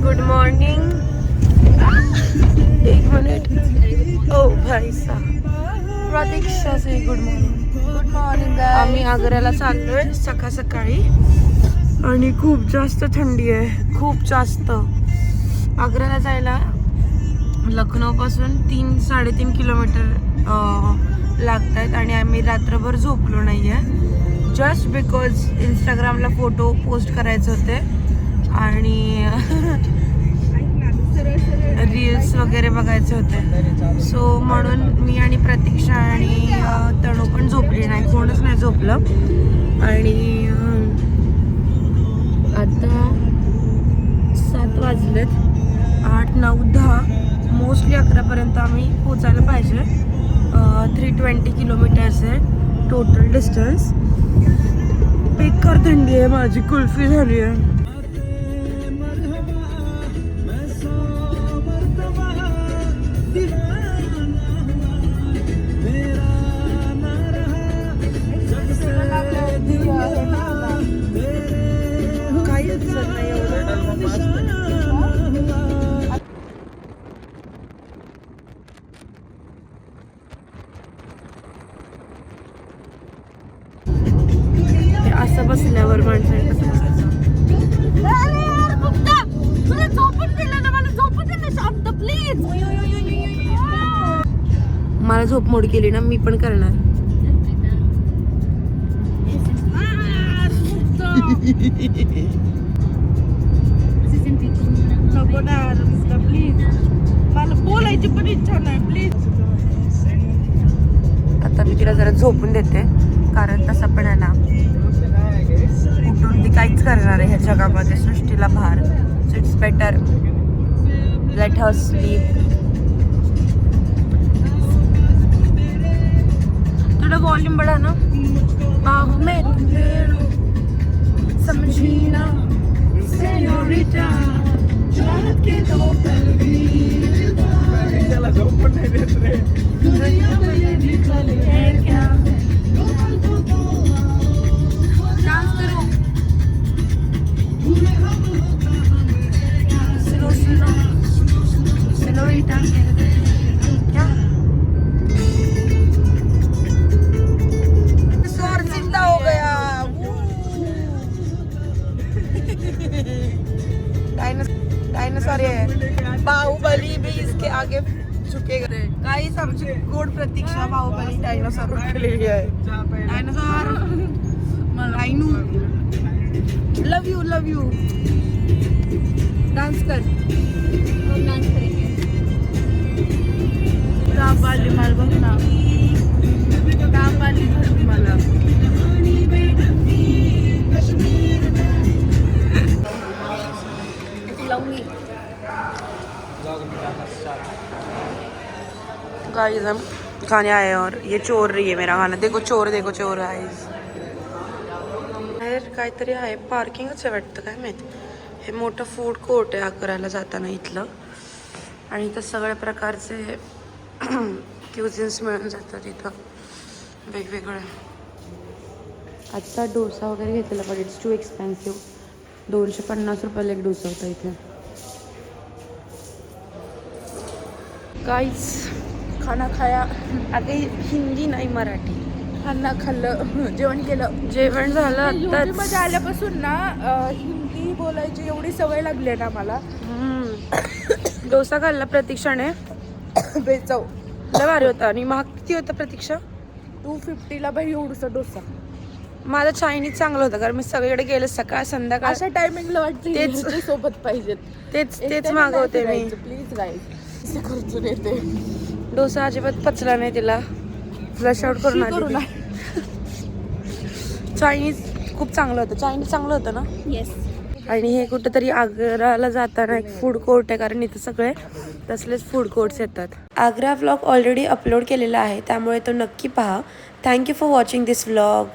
Good morning. एक minute. ओ भाई साहब, प्रतीक्षा से good morning. Good morning. आम्ही आग्र्याला चाललोय सकाळ सकाळी आणि खूप जास्त थंडी आहे, खूप जास्त. आग्र्याला जायला लखनौ पासून 3-3.5 किलोमीटर लागत आहेत आणि आम्ही रात्रभर झोपलो नाही आहे, जस्ट बिकॉज इंस्टाग्रामला फोटो पोस्ट करायचे होते आणि रील्स वगैरे बघायचे होते. सो म्हणून मी आणि प्रतीक्षा आणि तणू पण झोपली नाही, कोणच नाही झोपलं. आणि आता 7 वाजलेत. 8, 9, 10 मोस्टली 11पर्यंत आम्ही पोचायला पाहिजे. 320 किलोमीटर्स आहे टोटल डिस्टन्स. बेकार थंडी आहे, माझी कुल्फी झाली आहे. असं बसल्यावर माणसं कसं बसायचं. मला झोप मोड केली ना, मी पण करणार. प्लीज, मला बोलायची पण इच्छा नाही. प्लीज. आता मी तिला जरा झोपून देते, कारण तसं पण आहे ना, उठून ती काहीच करणार आहे ह्या जगामध्ये, सृष्टीला भार. So it's better let her sleep. थोड़ा वॉल्यूम बढ़ा ना. बाहों में समझीना सेनोरिटा चाहत के दो पल भी चला झोपड़ नहीं देते दुनिया में ये निकले है क्या. डांस करो. स्लो स्लो सेनोरिटा क्या. स्वर जिंदा हो गया. डायनासोर है. बाहुबली भी इसके आगे झुकेगा. गाइस आमची गोड प्रतीक्षा बाहुबली डायनासोर उठलेली आहे. डायनासोर मलाइनू love you love you. Dance कर. डान्स करेंगे. कापाली माल बघ ना, कापाली धरली मला. गाइस हम खाने आए और ये चोर रही है मेरा खाना. देखो चोर गाइस. बाहेर काहीतरी आहे, पार्किंगच आहे वाटतं, काय माहिती. हे मोठं फूड कोर्ट आहे आग्र्याला जाताना इथलं, आणि इथं सगळ्या प्रकारचे क्युझिन्स मिळून जातात इथं वेगवेगळे. आजचा डोसा वगैरे घेतलेला, बट इट्स टू एक्सपेन्सिव्ह. 250 रुपयाला एक डोसा होता इथे. गाइस खाना खाया. अगं हिंदी नाही, मराठी. खाना खाल्लं, जेवण केलं. जेवण झालं आत्ताच. मध्ये आल्यापासून ना हिंदी बोलायची एवढी सवय लागली ना मला. डोसा खाल्ला प्रतीक्षाने. बेचव लय भारी होता. आणि महाग किती होता प्रतीक्षा? 250ला बाई एवढूसा डोसा. माझा चायनीज चांगलं होतं, कारण मी सगळीकडे गेले सकाळ संध्याकाळ. अशा टायमिंगला वाटते तेच सोबत पाहिजेत. तेच मागवते मी. प्लीज गाईस, खर्चून येते. डोसा अजिबात पचला नाही तिला. फ्लश आउट करून आली. चायनीज खूप चांगलं होतं. चायनीज चांगलं होतं ना. येस. आणि हे कुठेतरी आग्र्याला जाताना एक फूड कोर्ट आहे, कारण इथं सगळे तसलेच फूड कोर्ट्स येतात. आग्रा व्लॉग ऑलरेडी अपलोड केलेला आहे, त्यामुळे तो नक्की पहा. Thank you for watching this vlog.